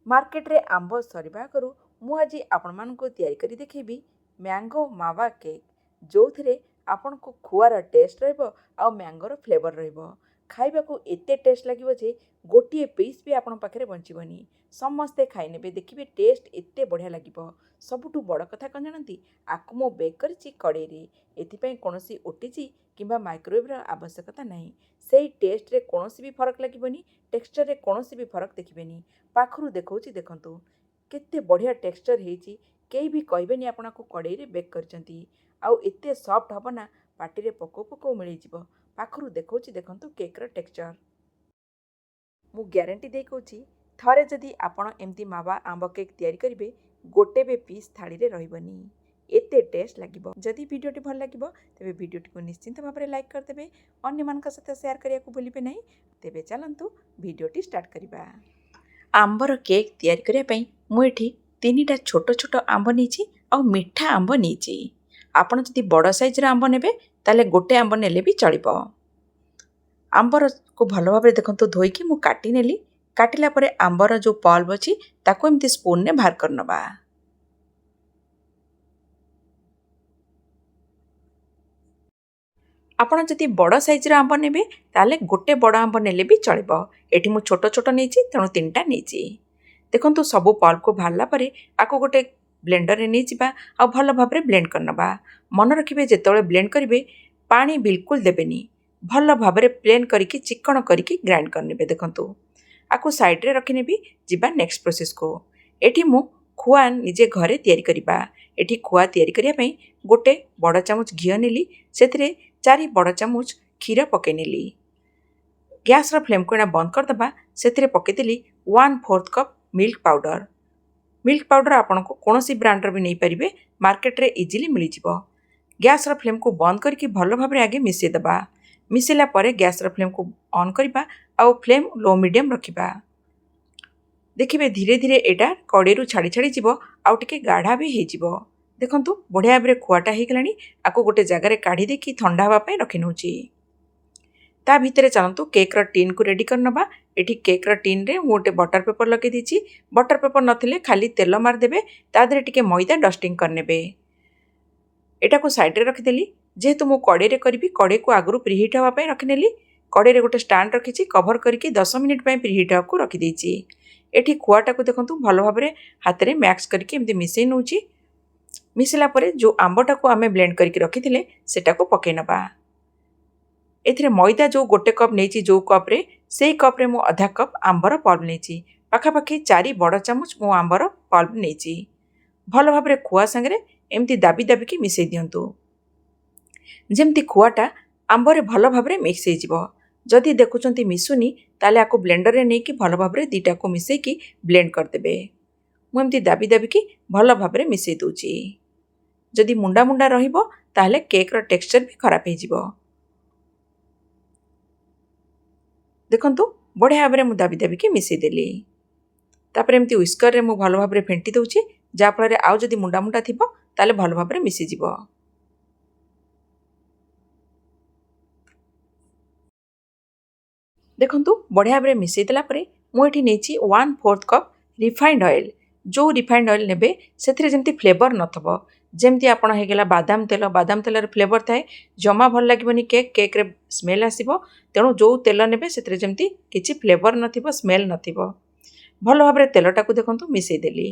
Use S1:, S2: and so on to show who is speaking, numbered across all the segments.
S1: Market रे आंब सरिबा आगरू मु आज आपनमानकु तयारी करी देखैबी मैंगो मावा केक जो थिरे आपनको खुआर टेस्ट रहबो आ मैंगोर फ्लेवर रहबो। खाइबाकू एते टेस्ट लागिबो जे गोटिए पीस भी आपन पाखरे बंचिबनी। समस्ते खाइ नेबे देखिबे टेस्ट एते बढ़िया लागिबो। सबुठु बड़ कथा कन जानती आकु मो बेक करछि कड़ाई रे। एथिपई कोनोसी ओटीजी किंबा माइक्रोवेव रा आवश्यकता नाही। सेही टेस्ट रे कोनोसी भी फरक लागिबनी, टेक्सचर रे कोनोसी भी फरक देखिबेनी। पाखरु देखौछि देखंतु केते बढ़िया टेक्सचर हेछि। केही भी कहबेनी आपनाको कड़ाई रे बेक करचंती। आउ एते सॉफ्ट हबो ना पाटी रे पको पको मिली जिवो। पाखरु देखौछि देखंतु केक रा टेक्सचर। मु ग्यारंटी दे कहछि थरे जदि आपण एमती मावा आंब केक तयारी करिवे गोटे बे पीस थाली रे रहबनी। एते टेस्ट लागिबो। जदि वीडियोटी भल लागिबो तेबे वीडियोटी को निश्चिंत भाव में लाइक करदेबे। अन्य मानक साथ शेयर करिया को भूलिबे नहीं। तेबे चलंतु वीडियोटी स्टार्ट करिबा। आंबर केक तयारी करिया पई मु एठी 3टा छोट छोट आंब नीची आ मिठा आंब नीची। आपण जदि बड़ साइज रा आंब नेबे ताले गोटे आंब नेले भी चलिबो। आंबर को भल भाव देखंतु धोईकी मु काटी नेली। काटिला परे आंबर जो पल्प अछि ताको एमती स्पून ने बाहर करनबा। आपण जदि बड़ साइज रा आंब नेबे ताले गोटे बड़ आंब नेले भी चलिबो। एठी मु छोट छोट नीची तेणु 3टा नीची। देखंतु सबु पल्प को भाला परे आको गोटे ब्लेंडर रे नीचिबा आ भल भाव रे ब्लेंड करनबा। मन रखिबे जेतोळे ब्लेंड करिवे पानी बिल्कुल देबेनी। भल भाव रे प्लेन करिकी चिकन करिकी ग्राइंड करनेबे। देखंतु आको साइड रे रखि नेबी। जिबा नेक्स्ट प्रोसेस को। एठी मु खुआ निजे घरे तयारी करिबा। एठी खुआ तयारी करिया पई गोटे बड़ चामच घियो नेली। सेथिरे 4 बड़ चामच क्षीर पके नेली। गैस रा फ्लेम को बंद कर दबा। सेथिरे पके देली 1/4 cup milk powder. Milk powder आपन को कोनोसी ब्रांड रो भी नै परिबे। मार्केट रे इजीली मिली जिवो। गैस रा फ्लेम को बंद करके भल भाव रे आगे मिसे दबा। मिसेला परे गैस रा फ्लेम को ऑन करिबा आ फ्लेम लो मीडियम रखिबा। देखिबे धीरे धीरे एटा कड़ेरु छाड़ी छाड़ी जिवो आ टिके गाढ़ा भी हे जिवो। देखंतु बढ़िया भाव रे खुआटा हे गलानी। आको गोटे जगह रे काढी देकी ठंडा हवा पई रखि नउची। ता भितरे चलंतु केक रा टीन को रेडी करनबा। एठी केक रा टीन रे गोटे बटर पेपर लगे दीची। बटर पेपर नथिले खाली तेल मार देबे। ता देरे टिके मैदा डस्टिंग करनेबे। एटा को साइड रे रखि देली। जेहेतु मु कड़े रे करिबी कड़े को आगरु प्रीहीट हवा पई रखि नेली। कड़े रे गोटे स्टैंड रखिची कवर करके 10 मिनिट पई प्रीहीट हवा को रखि देची। एठी खुआटा को देखंतु भल भाव रे हाथ रे मैक्स करके एमती मिसै नउची। मिसला परे जो आंबटा को आमे ब्लेंड करके रखिथिले सेटा को पके नबा। एथिरे मैदा जो गोटे कप नेची जो कप रे सेही कप रे मु आधा कप आंबर पल्प नेची। पाखा पाखी 4 बड़ चामच मु आंबर पल्प नेची। भल भाव रे खुआ संगे एमती दाबी दाबी के मिसै दियंतु। जेमती खुआटा आंबरे भल भाव रे मिक्स हे जिवो। जदि देखुचंती मिसुनी ताले आको ब्लेंडर रे नेकी भल भाव रे दीटा को मिसै की ब्लेंड कर देबे। मु एमती दाबी दाबी की भल भाव रे मिसै दोची। जदि मुंडा मुंडा रहिबो ताले केक रो टेक्सचर भी खराब हे जिवो। देखंतु बढ़िया भाव रे मु दाबी दाबी की मिसै देली। तापरे एमती व्हिस्कर रे मु भल भाव रे फेंटी दोची। जा फल रे आउ जदि मुंडा मुंडा थिबो ताले भल भाव रे मिसै जिवो। देखंतु बढ़िया भाव मिसै देला परे मु एठी नेची 1/4 कप रिफाइंड ऑयल। जो रिफाइंड ऑयल नेबे सेथिरे जेमती फ्लेवर नथबो। जेमती आपण हे गेला बादाम तेल रे फ्लेवर थाए जमा भल लागिबनी। केक रे स्मेल आसीबो। तेणु जो तेल नेबे सेथिरे जेमती किछि फ्लेवर नथिबो स्मेल नथिबो। भल भाव रे तेलटा को देखंतु मिसै देली।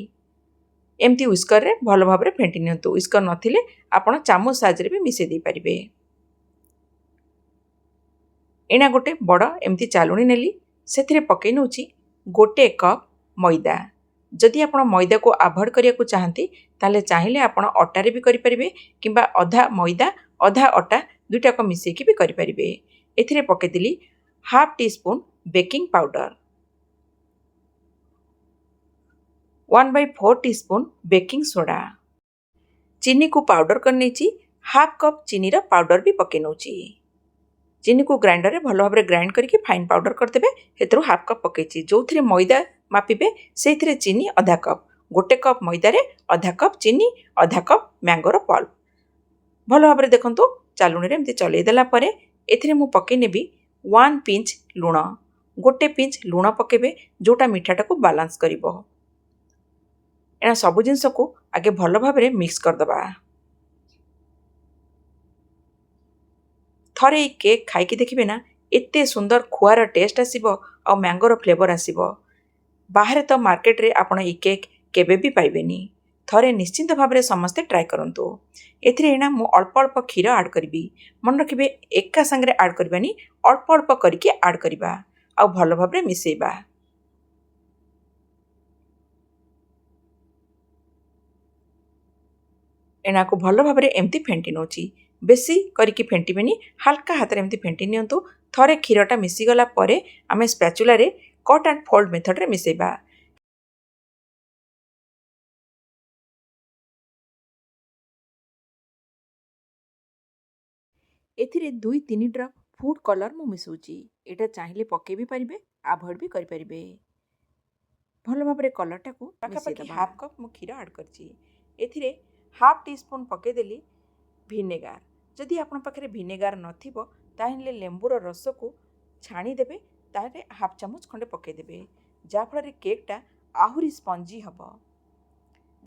S1: एमती व्हिस्कर रे भल भाव रे फेंटी नियंतु। व्हिस्कर नथिले आपण चामच साइज रे भी मिसै दै परिबे। एना गोटे बड़ एमती चालुणी नेली। सेथिरे पकै नउची गोटे कप मैदा। जदि आपण मैदा को अवॉइड करिया को चाहंती ताले चाहिले आपण अटा रे भी करि परिबे किंबा आधा मैदा आधा अटा दुटा को मिसै की भी करि परिबे। एथिरे पकै दिली half tea spoon baking powder, 1/4 tea spoon baking soda. चीनी को पाउडर कर नेची। हाफ कप चीनी रा पाउडर भी पकै नउची। चीनी को ग्राइंडर रे भल भाव रे ग्राइंड करके फाइन पाउडर कर देबे। हेतरो हाफ कप पकेची। जोथिरे मैदा मापिबे सेथिरे चीनी आधा कप। गोटे कप मैदा रे आधा कप चीनी आधा कप मैंगोर पल्प। भल भाव रे देखंतु चालुणी रे एमती चलै देला परे एथिरे मु पकै नेबी 1 पिंच लूण। गोटे पिंच लूण पकेबे जोटा मिठाटा को बालांस करिवो। एना सबु जिनस को आगे भल भाव मिक्स करदबा। थरे ये केक खाई देखिए ना एते सुंदर खुआर टेस्ट आसीबो और मैंगोर फ्लेवर आसीबो। बाहर तो मार्केट रे आपण ये केक केबे भी पाइबेनी। थरे निश्चिंत भाव में समस्ते ट्राए करंतु। एथिरे एना मु अल्प अल्प क्षीर आड करी। मन रखिए एका संगे आड करबानी, अल्प अल्प करके आड करबा आ भल भाव में मिसेबा। एना को भल भाव में एमती फेंटी नोची। बेसी करिकी फेंटीबेनी, हल्का हाथ रे एमती फेंटी नियंतु। थरे क्षीरटा मिसी गला परे आमे स्पैचुला रे कट एंड फोल्ड मेथड रे मिसेबा। एथिरे 2-3 ड्रॉप फूड कलर मु मिसुची। एटा चाहिले पके भी परिबे, अवॉइड भी करि परिबे। भल भाव में कलरटा को पाखापाखि हाफ कप मु क्षीर आड करची। एथिरे हाफ टी स्पून पके देली भिनेगार। जदि आपन पाखरे भिनेगार नथिबो ताहेले लेंबुर रस को छाणी देबे, ताहे हाफ चामच खंडे पके देबे, जा फल केकटा आहुरी स्पंजी हबो।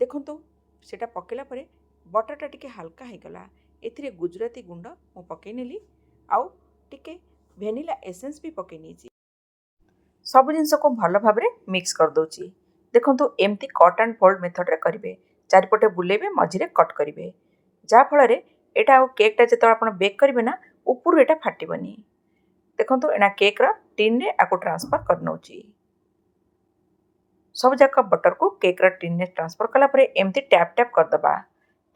S1: देखंतु सेटा पकेला परे बटरटा टिके हल्का हो गला। एथिरे गुजराती गुंड मु पके नेली आउ टिके वेनिला एसेंस भी पके नीची। सब जिनस को भल भाव में मिक्स कर दोची। देखंतु एमती कट एंड फोल्ड मेथड रे करिवे, चारिपटे बुलेबे, मझिरे कट करिवे, जा फल रे एटा आ केकटा जेतो आपण बेक करिवे ना ऊपर एटा फाटिबनी। देखंतु एना केक रा टिन रे आको ट्रांसफर कर नोची। सब जाक बटर को केक रा टिन रे ट्रांसफर कला परे एमती टैप टैप कर दबा।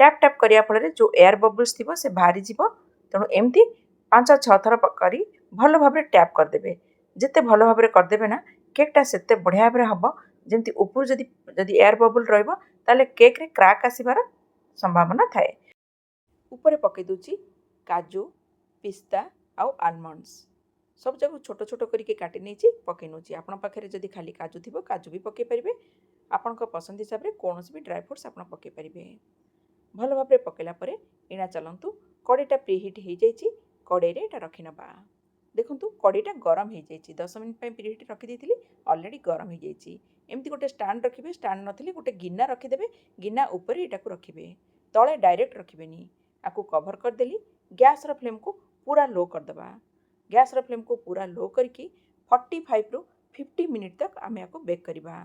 S1: टैप टैप करिया फल रे जो एयर बबल्स थिबो से बाहरी जिवो। तेणु एमती 5-6 थर करी भल भाव में टैप कर देबे। जेते भल भाव में कर देबे ना केकटा सेते बढ़िया भाव में हबो। जेमती ऊपर जदि एयर बबल रहइबो ताले केक रे क्रैक आसीबार संभावना थाए। ऊपर पके दूची काजू, पिस्ता आउ आलमंड्स सब जगह छोट छोट करके काटी नहीं पके नौची। आपण पाखे जदि खाली काजू थी काजू भी पके पारे। आपण पसंद हिसाब से कौन भी ड्राई फ्रुट्स आप पके पारे। भल भाव में पकेला परे एना चलतु कड़ईटा प्रीहिट हो जाइए। कड़ई रे रखी नबा। देखंतु कड़ईटा गरम हो जाइए। 10 मिनिट प्रीहिट रखी ऑलरेडी गरम हो जाइए। एमती गोटे स्टांड रखिए, स्टांड नथिले गोटे गिना रखिदेवे, गिना ऊपर एटा को रखिए, तले डायरेक्ट रखिबेनी। आपको कवर करदेली। गैस रो फ्लेम को पूरा लो करदबा। गैस रो फ्लेम को पूरा लो करके 45 रु 50 मिनिट तक आम या बेक करवा।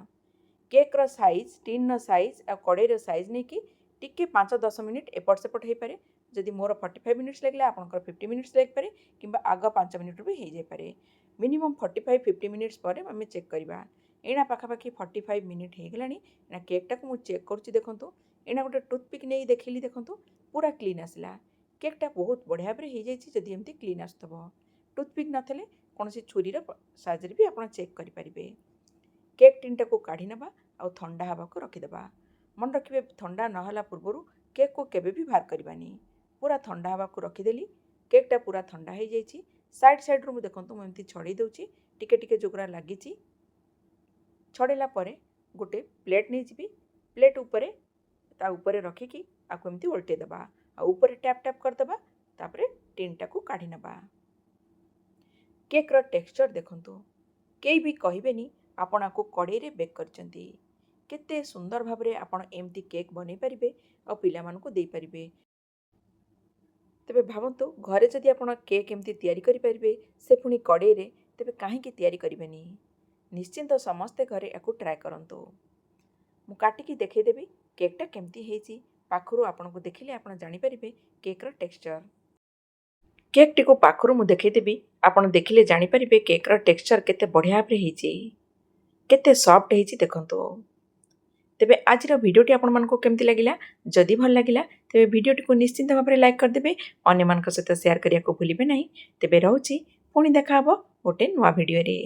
S1: केक रो साइज, टीन रो साइज आ कड़ई रो साइज नहीं कि टिके 5-10 मिनिट एपट सेपट हो पारे। जदि मोर 45 मिनिट्स लगे आपंकर 50 मिनिट्स लग पारे कि आग 5 मिनिट भी हो जाए। मिनिमम 45-50 मिनिट्स पर आम चेक करवा। एना पाखापाखि 45 मिनिट हो गलानी। एना केकटा को मुझे चेक करुच्ची। देखो एना गोटे टूथपिक नहीं देखिली। देखो पूरा क्लीन आसला। केकटा बहुत बढ़िया भाव हो जाए। जदि एमती क्लीन आसुव टूथपिक नथले कौन छुरी साहाଯ୍य भी आप चेक करें। केक टिनटा को काढ़ी नबा आ ठंडा हवा को रखीदबा। मन रखिए ठंडा नहला पूर्व केक को केबे भी बाहर करवानी। पूरा ठंडा हवा को रखीदेली। केकटा पूरा ठंडा हो जाइए। साइड साइड रू देखो मुझे छड़े दूची। टिके टिके जोगरा लगी छड़ेला परे गोटे प्लेट नहीं जी। प्लेट उपरे ता उपरे रखिकी आपको एमती उल्टे दबा आ ऊपर टैप टैप करदबा। तापरे टिनटा को काढ़ी नबा। केक रो टेक्सचर देखंतु केई भी कहिबेनी आपण आपको कड़ई रे बेक करचंती। केते सुंदर भाव में आपण एमती केक बनै परिबे और पिला मानकु को दे परिबे। तबे भावंतु घरे जदि आपण केक एमती तैयारी करि परिबे से पुनी कड़ई रे, तबे काहे की तैयारी करिबेनी। निश्चिंत समस्ते घरे याकु ट्राए करंतु। मु काटिकी देखै देबी केकटा केमती हेची। पाखरु आपनको देखिले आपण जानि परिबे केक रो टेक्सचर। केक टी को पाखरु मु देखै देबी आपण देखिले जानि परिबे केक रो टेक्सचर केते बढ़िया भाबरे हेची, केते सॉफ्ट हेची देखंतु। तेबे आजिर भिडियोटी आपण मानको केमती लागिला। जदि भल लागिला तेबे भिडियोटी को निश्चिंत भाबरे लाइक कर देबे। अन्य मानक सहित शेयर करिया को भूलिबे नाही। तेबे रहउची पुणी देखा हबो गोटे नवा भिडियो रे।